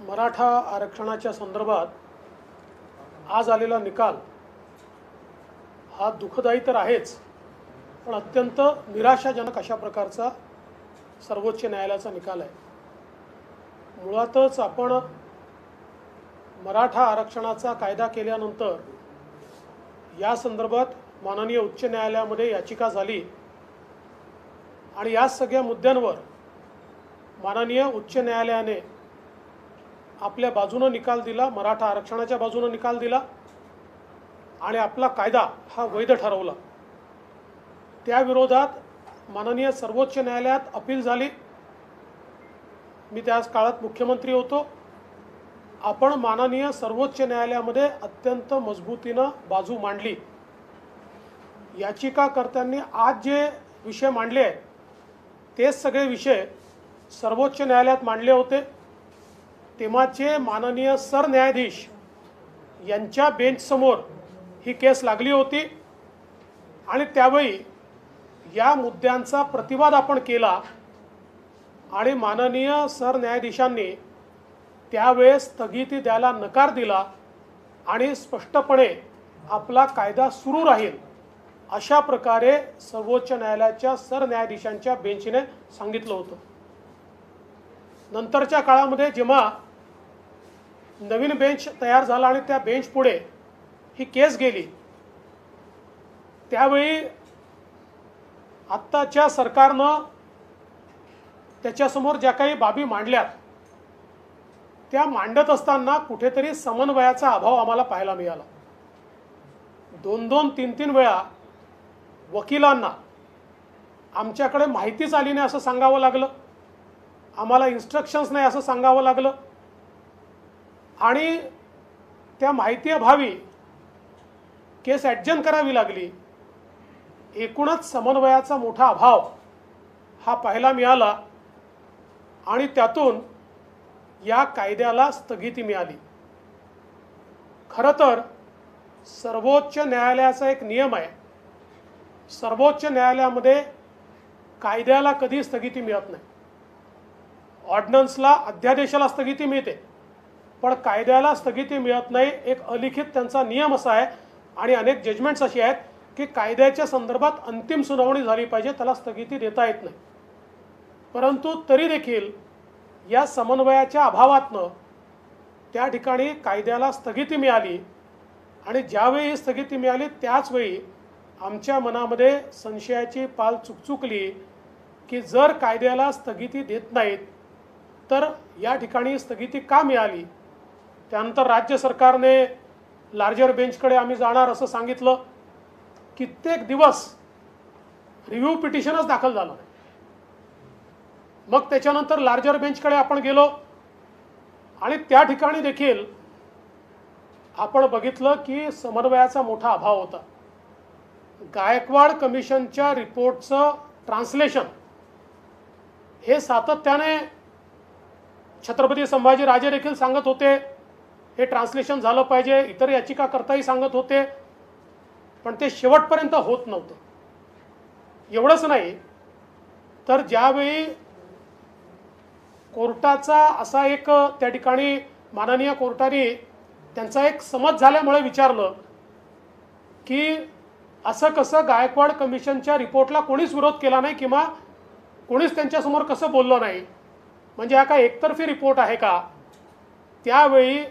मराठा आरक्षणाच्या संदर्भात आज आलेला निकाल हा दुःखदायी तर आहेच, पण अत्यंत निराशाजनक अशा प्रकारचा सर्वोच्च न्यायालयाचा निकाल आहे। मुळातच आपण मराठा आरक्षणाचा कायदा केल्यानंतर या संदर्भात माननीय उच्च न्यायालयामध्ये याचिका झाली आणि या सगळ्या मुद्द्यांवर माननीय उच्च न्यायालयाने आपल्या बाजूने निकाल दिला, मराठा आरक्षणाच्या बाजूने निकाल दिला आणि आपला कायदा हा वैध ठरवला। त्या विरोधात माननीय सर्वोच्च न्यायालयात अपील झाली। मी त्याच काळात मुख्यमंत्री होतो। आपण माननीय सर्वोच्च न्यायालयामध्ये अत्यंत मजबूतीने बाजू मांडली। याचिकाकर्त्यांनी आज जे विषय मांडले आहेत तेच सगळे विषय सर्वोच्च न्यायालयात मांडले होते। तेव्हाचे माननीय सरन्यायाधीश यांच्या बेंच समोर ही केस लागली होती आणि त्यावेळी या मुद्द्यांचा प्रतिवाद आपण केला आणि माननीय सरन्यायाधीशांनी त्यावेळेस स्थगिती द्यायला नकार दिला आणि स्पष्टपणे आपला कायदा सुरू राहील अशा प्रकारे सर्वोच्च न्यायालयाच्या सरन्यायाधीशांच्या बेंचने सांगितलं होतं। नंतरच्या काळामध्ये जेव्हा नवीन बेंच तयार झाला आणि त्या बेंच पुढे ही केस गेली, त्यावेळी आत्ताच्या सरकारनं त्याच्यासमोर ज्या काही बाबी मांडल्यात त्या मांडत असताना कुठेतरी समन्वयाचा अभाव आम्हाला पाहायला मिळाला। 2-2, 3-3 वेळा वकिलांना आमच्याकडे माहितीच आली नाही असं सांगावं लागलं, आम्हाला इन्स्ट्रक्शन्स नाही असं सांगावं लागलं आणि त्या माहितीअभावी केस ॲडजन करावी लागली। एकूणच समन्वयाचा मोठा अभाव हा पाहायला मिळाला आणि त्यातून या कायद्याला स्थगिती मिळाली। खरं तर सर्वोच्च न्यायालयाचा एक नियम आहे, सर्वोच्च न्यायालयामध्ये कायद्याला कधी स्थगिती मिळत नाही। ऑर्डिनन्सला, अध्यादेशाला स्थगिती मिळते पण कायद्याला स्थगिती मिळत नाही। एक अलिखित त्यांचा नियम असा आहे आणि अनेक जजमेंट्स अशी आहेत की कायद्याच्या संदर्भात अंतिम सुनावणी झाली पाहिजे, त्याला स्थगिती देता येत नाही। परंतु तरी देखील या समन्वयाच्या अभावातनं त्या ठिकाणी कायद्याला स्थगिती मिळाली आणि ज्यावेळी ही स्थगिती मिळाली त्याच वेळी आमच्या मनामध्ये संशयाची पाल चुकचुकली की जर कायद्याला स्थगिती देत नाहीत तर या ठिकाणी स्थगिती का मिळाली। त्यानंतर राज्य सरकारने लार्जर बेंचकडे आम्ही जाणार असं सांगितलं। कित्येक दिवस रिव्ह्यू पिटिशनच दाखल झालं नाही। मग त्याच्यानंतर लार्जर बेंचकडे आपण गेलो आणि त्या ठिकाणी देखील आपण बघितलं की समन्वयाचा मोठा अभाव होता। गायकवाड कमिशनच्या रिपोर्टचं ट्रान्सलेशन हे सातत्याने छत्रपती संभाजीराजे देखील सांगत होते हे ट्रान्सलेशन झालं पाहिजे, इतर याचिकाकर्ताही सांगत होते, पण ते शेवटपर्यंत होत नव्हतं। एवढंच नाही तर ज्यावेळी कोर्टाचा असा एक त्या ठिकाणी माननीय कोर्टाने त्यांचा एक समज झाल्यामुळे विचारलं की असं कसं गायकवाड कमिशनच्या रिपोर्टला कोणीच विरोध केला नाही किंवा कोणीच त्यांच्यासमोर कसं बोललं नाही, म्हणजे हा काय एकतर्फी रिपोर्ट आहे का। त्यावेळी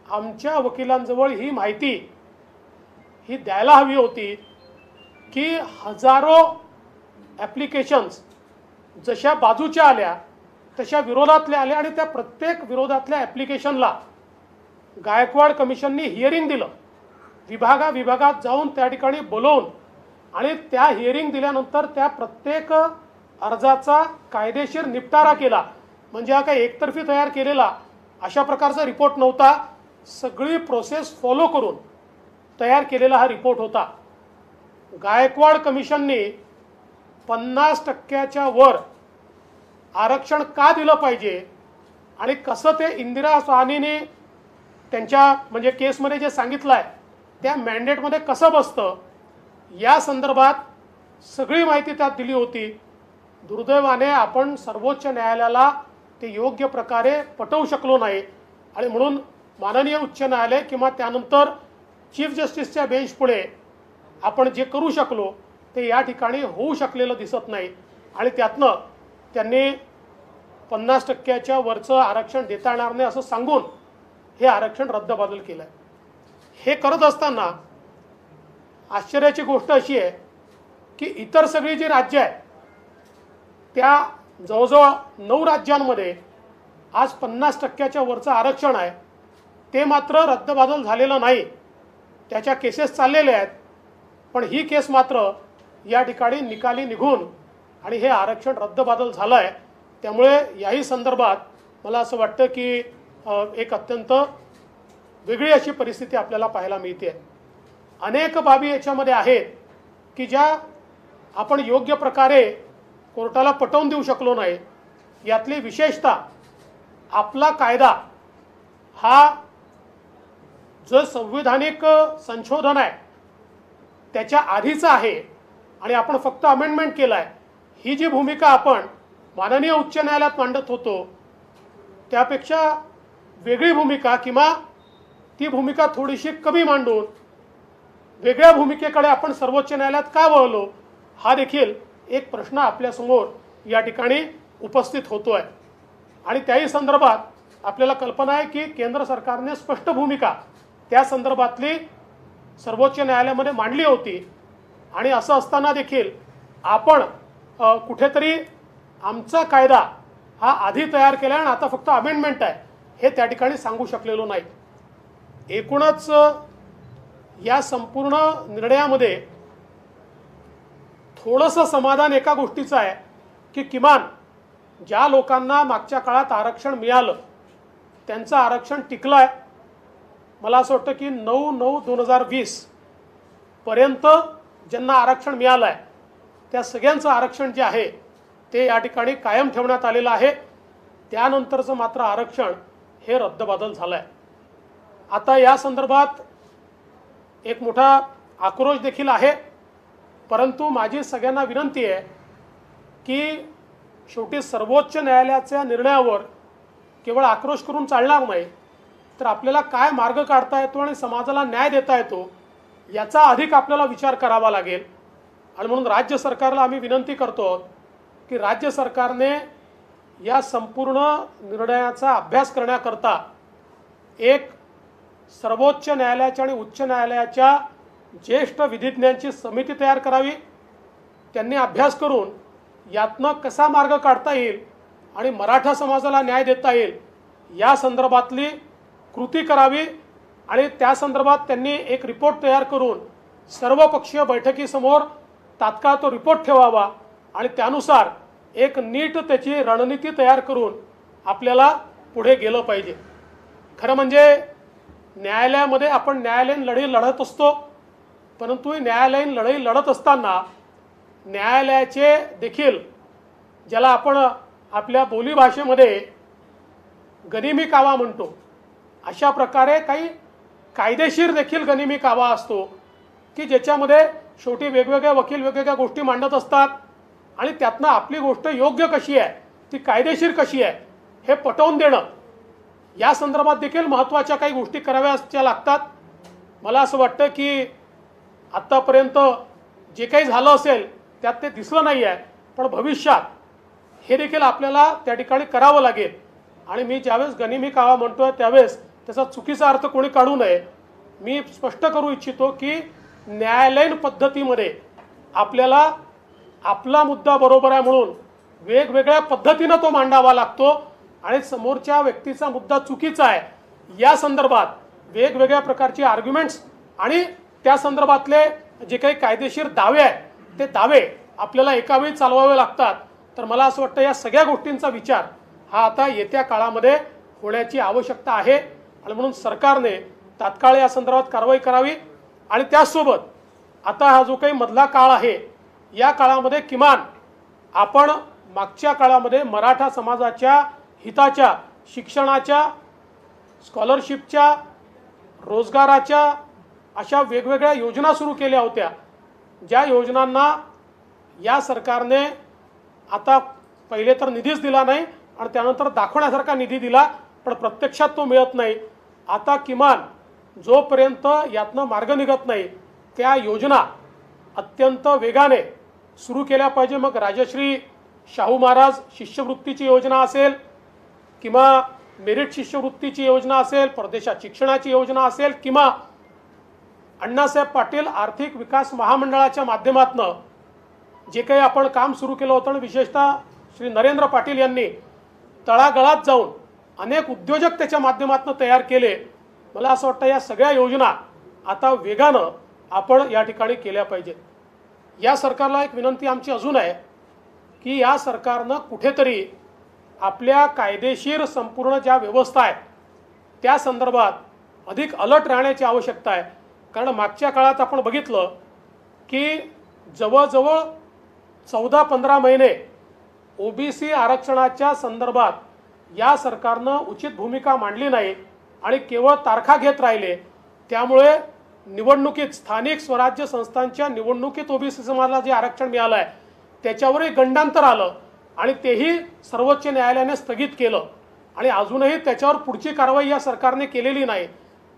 आमच्या वकिलांजवळ ही माहिती ही द्यायला हवी होती की हजारो ॲप्लिकेशन्स जशा बाजूच्या आल्या तशा विरोधातल्या आल्या आणि त्या प्रत्येक विरोधातल्या ॲप्लिकेशनला गायकवाड कमिशननी हिअरिंग दिलं, विभागात जाऊन त्या ठिकाणी बोलवून आणि त्या हिअरिंग दिल्यानंतर त्या प्रत्येक अर्जाचा कायदेशीर निपटारा केला। म्हणजे हा काय एकतर्फी तयार केलेला अशा प्रकारचा रिपोर्ट नव्हता, सगळी प्रोसेस फॉलो करून तयार केलेला हा रिपोर्ट होता। गायकवाड कमिशनने 50% वर आरक्षण का दिलं पाहिजे आणि कसं ते इंदिरा साहनीने त्यांच्या म्हणजे केसमध्ये जे सांगितलं आहे त्या मॅन्डेटमध्ये कसं बसतं या संदर्भात सगळी माहिती त्यात दिली होती। दुर्दैवाने आपण सर्वोच्च न्यायालयाला ते योग्य प्रकारे पटवू शकलो नाही आणि म्हणून माननीय उच्च न्यायालय किंवा त्यानंतर चीफ जस्टिसच्या बेंच पुढे आपण जे करू शकलो ते या ठिकाणी होऊ शकलेलं दिसत नाही आणि त्यातनं त्यांनी 50% वरचं आरक्षण देता येणार नाही असं सांगून हे आरक्षण रद्दबातल केलं आहे. हे करत असताना आश्चर्याची गोष्ट अशी आहे की इतर सगळी जी राज्य आहेत त्या जवळजवळ 9 राज्यांमध्ये आज 50% वरचं आरक्षण आहे, ते मात्र रद्दबातल झालेलं नाही. त्याच्या केसेस चाललेल्या आहेत, पण ही केस मात्र या ठिकाणी निकाली निघून आणि हे आरक्षण रद्दबातल झालं आहे. त्यामुळे याही संदर्भात मला असं वाटतं की एक अत्यंत वेगळी अशी परिस्थिती आपल्याला पाहायला मिळते. अनेक बाबी याच्यामध्ये आहेत की ज्या आपण योग्य प्रकारे कोर्टाला पटवून देऊ शकलो नाही. यातली विशेषतः आपला कायदा हा जो संविधानिक संशोधन आहे त्याच्या आधीचा आहे आणि आपण फक्त अमेंडमेंट केलं आहे. ही जी भूमिका आपण माननीय उच्च न्यायालयात मांडत होतो त्यापेक्षा वेगळी भूमिका किंवा ती भूमिका थोडीशी कमी मांडून वेगळ्या भूमिकेकडे आपण सर्वोच्च न्यायालयात का वळलो हा देखील एक प्रश्न आपल्यासमोर या ठिकाणी उपस्थित होतोय. आणि त्याही संदर्भात आपल्याला कल्पना आहे की केंद्र सरकारने स्पष्ट भूमिका त्या संदर्भातली सर्वोच्च न्यायालयामध्ये मांडली होती आणि असं असताना देखील आपण कुठेतरी आमचा कायदा हा आधी तयार केला आणि आता फक्त अमेंडमेंट आहे हे त्या ठिकाणी सांगू शकलेलो नाही. एकूणच या संपूर्ण निर्णयामध्ये थोडंसं समाधान एका गोष्टीचं आहे की किमान ज्या लोकांना मागच्या काळात आरक्षण मिळालं त्यांचं आरक्षण टिकलं आहे. मला असं वाटतं की 9/9/2020 पर्यंत ज्यांना आरक्षण मिळालं आहे त्या सगळ्यांचं आरक्षण जे आहे ते या ठिकाणी कायम ठेवण्यात आलेलं आहे. त्यानंतरचं मात्र आरक्षण हे रद्दबातल झालं आहे. आता या संदर्भात एक मोठा आक्रोश देखील आहे, परंतु माझी सगळ्यांना विनंती आहे की शेवटी सर्वोच्च न्यायालयाच्या निर्णयावर केवळ आक्रोश करून चालणार नाही, तर आपल्याला काय मार्ग काढता येतो आणि समाजाला न्याय देता येतो याचा अधिक आपल्याला विचार करावा लागेल. आणि म्हणून राज्य सरकारला आम्ही विनंती करतो की राज्य सरकारने या संपूर्ण निर्णयाचा अभ्यास करण्याकरता एक सर्वोच्च न्यायालयाच्या आणि उच्च न्यायालयाच्या ज्येष्ठ विधिज्ञांची समिती तयार करावी. त्यांनी अभ्यास करून यातनं कसा मार्ग काढता येईल आणि मराठा समाजाला न्याय देता येईल या संदर्भातली कृती करावी आणि त्या संदर्भात त्यांनी एक रिपोर्ट तयार करून सर्वपक्षीय बैठकीसमोर तात्काळ तो रिपोर्ट ठेवावा आणि त्यानुसार एक नीट त्याची रणनीती तयार करून आपल्याला पुढे गेलं पाहिजे. खरं म्हणजे न्यायालयामध्ये आपण न्यायालयीन लढाई लढत असतो, परंतु न्यायालयीन लढाई लढत असताना न्यायालयाचे देखील ज्याला आपण आपल्या बोलीभाषेमध्ये गनिमी कावा म्हणतो अशा प्रकारे काही कायदेशीर देखील गनिमी कावा असतो की ज्याच्यामध्ये शेवटी वेगवेगळे वकील वेगवेगळ्या गोष्टी मांडत असतात आणि त्यातनं आपली गोष्ट योग्य कशी आहे ती कायदेशीर कशी आहे हे पटवून देणं या संदर्भात देखील महत्त्वाच्या काही गोष्टी कराव्याच्या लागतात. मला असं वाटतं की आत्तापर्यंत जे काही झालं असेल त्यात ते दिसलं नाही आहे, पण भविष्यात हे देखील आपल्याला त्या ठिकाणी करावं लागेल. आणि मी ज्यावेळेस गनिमी कावा म्हणतोय त्यावेळेस त्याचा चुकीचा अर्थ कोणी काढू नये. मी स्पष्ट करू इच्छितो की न्यायालयीन पद्धतीमध्ये आपल्याला आपला मुद्दा बरोबर आहे म्हणून वेगवेगळ्या पद्धतीनं तो मांडावा लागतो आणि समोरच्या व्यक्तीचा मुद्दा चुकीचा आहे या संदर्भात वेगवेगळ्या प्रकारचे आर्ग्युमेंट्स आणि त्या संदर्भातले जे काही कायदेशीर दावे आहेत ते दावे आपल्याला एकावेळी चालवावे लागतात. तर मला असं वाटतं या सगळ्या गोष्टींचा विचार हा आता येत्या काळामध्ये होण्याची आवश्यकता आहे आणि म्हणून सरकारने तात्काळ या संदर्भात कारवाई करावी. आणि त्याचसोबत आता हा जो काही मधला काळ आहे या काळामध्ये किमान आपण मागच्या काळामध्ये मराठा समाजाच्या हिताच्या शिक्षणाच्या स्कॉलरशिपच्या रोजगाराच्या अशा वेगवेगळ्या योजना सुरू केल्या होत्या, ज्या योजनांना या सरकारने आता पहिले तर निधीच दिला नाही आणि त्यानंतर दाखवण्यासारखा निधी दिला पण प्रत्यक्षात तो मिळत नाही। आता किमान जोपर्यंत यातनं मार्ग निघत नाही त्या योजना अत्यंत वेगाने सुरू केल्या पाहिजे। मग राजश्री शाहू महाराज शिष्यवृत्तीची योजना असेल किंवा मेरिट शिष्यवृत्तीची योजना असेल, परदेशात शिक्षणाची योजना असेल किंवा अण्णासाहेब पाटील आर्थिक विकास महामंडळाच्या माध्यमातून जे काही आपण काम सुरू केलं होतं, विशेषतः श्री नरेंद्र पाटील यांनी तळागाळात जाऊन अनेक उद्योजक त्याच्या माध्यमातून तयार केले। मला असं वाटतं या सगळ्या योजना आता वेगानं आपण या ठिकाणी केल्या पाहिजेत। या सरकारला एक विनंती आमची अजून आहे की या सरकारनं कुठेतरी आपल्या कायदेशीर संपूर्ण ज्या व्यवस्था आहेत त्या संदर्भात अधिक अलर्ट राहण्याची आवश्यकता आहे। कारण मागच्या काळात आपण बघितलं की जवळजवळ 14-15 महिने ओबीसी आरक्षणाच्या संदर्भात या सरकारनं उचित भूमिका मांडली नाही आणि केवळ तारखा घेत राहिले। त्यामुळे निवडणुकीत स्थानिक स्वराज्य संस्थांच्या निवडणुकीत ओबीसी समाजाला जे आरक्षण मिळालं आहे त्याच्यावरही गंडांतर आलं आणि तेही सर्वोच्च न्यायालयाने स्थगित केलं आणि अजूनही त्याच्यावर पुढची कारवाई या सरकारने केलेली नाही।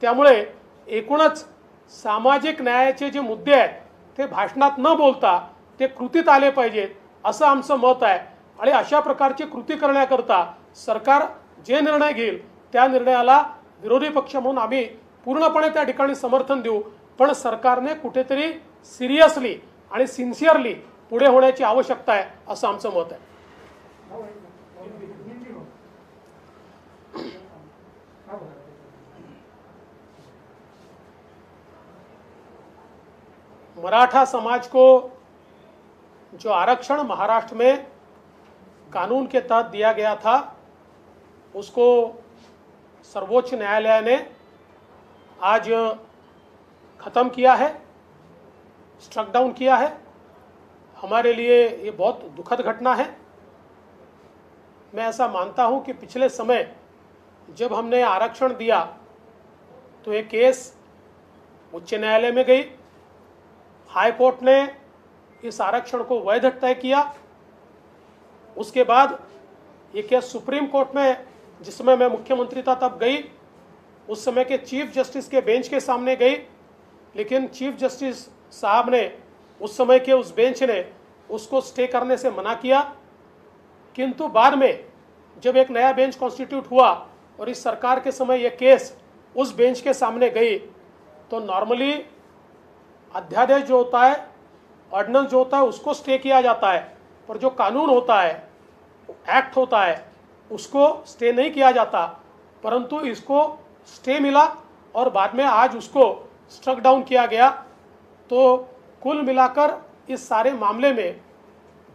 त्यामुळे एकूणच सामाजिक न्यायाचे जे मुद्दे आहेत ते भाषणात न बोलता ते कृतीत आले पाहिजेत असं आमचं मत आहे। आणि अशा प्रकारची कृती करण्याकरता सरकार जे निर्णय घेईल त्या निर्णयाला विरोधी पक्ष म्हणून आम्ही पूर्णपणे त्या ठिकाणी समर्थन देऊ। पण सरकारने कुठेतरी सिरियसली आणि सिन्सिअरली पुढे होण्याची आवश्यकता आहे असं आमचं मत आहे। मराठा समाज को जो आरक्षण महाराष्ट्र में कानून के तहत दिया गया था उसको सर्वोच्च न्यायालय ने आज ख़त्म किया है, स्ट्रक डाउन किया है। हमारे लिए ये बहुत दुखद घटना है। मैं ऐसा मानता हूं कि पिछले समय जब हमने आरक्षण दिया तो ये केस उच्च न्यायालय में गई, हाई कोर्ट ने इस आरक्षण को वैध तय किया। उसके बाद ये केस सुप्रीम कोर्ट में, जिसमें मैं मुख्यमंत्री था तब गई, उस समय के चीफ जस्टिस के बेंच के सामने गई, लेकिन चीफ जस्टिस साहब ने उस समय के उस बेंच ने उसको स्टे करने से मना किया। किंतु बाद में जब एक नया बेंच कॉन्स्टिट्यूट हुआ और इस सरकार के समय ये केस उस बेंच के सामने गई तो नॉर्मली अध्यादेश जो होता है, ऑर्डिनेंस जो होता है उसको स्टे किया जाता है, पर जो कानून होता है, एक्ट होता है, उसको स्टे नहीं किया जाता। परंतु इसको स्टे मिला और बाद में आज उसको स्ट्रक डाउन किया गया। तो कुल मिलाकर इस सारे मामले में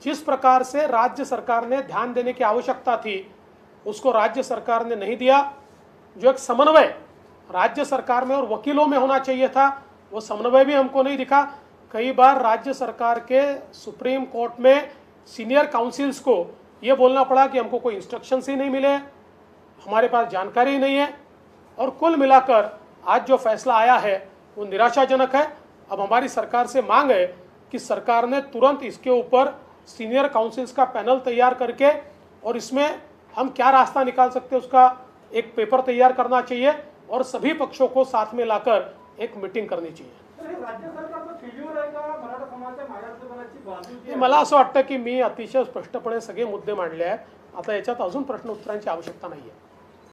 जिस प्रकार से राज्य सरकार ने ध्यान देने की आवश्यकता थी उसको राज्य सरकार ने नहीं दिया। जो एक समन्वय राज्य सरकार में और वकीलों में होना चाहिए था वो समन्वय भी हमको नहीं दिखा। कई बार राज्य सरकार के सुप्रीम कोर्ट में सीनियर काउंसिल्स को ये बोलना पड़ा कि हमको कोई इंस्ट्रक्शंस ही नहीं मिले, हमारे पास जानकारी नहीं है। और कुल मिलाकर आज जो फैसला आया है वो निराशाजनक है। अब हमारी सरकार से मांग है कि सरकार ने तुरंत इसके ऊपर सीनियर काउंसिल्स का पैनल तैयार करके और इसमें हम क्या रास्ता निकाल सकते हैं उसका एक पेपर तैयार करना चाहिए और सभी पक्षों को साथ में लाकर एक मीटिंग करनी चाहिए। मला असं वाटतं की मी अतिशय स्पष्टपणे सगळे मुद्दे मांडले आहेत। आता याच्यात अजून प्रश्न उत्तरांची आवश्यकता नाही आहे।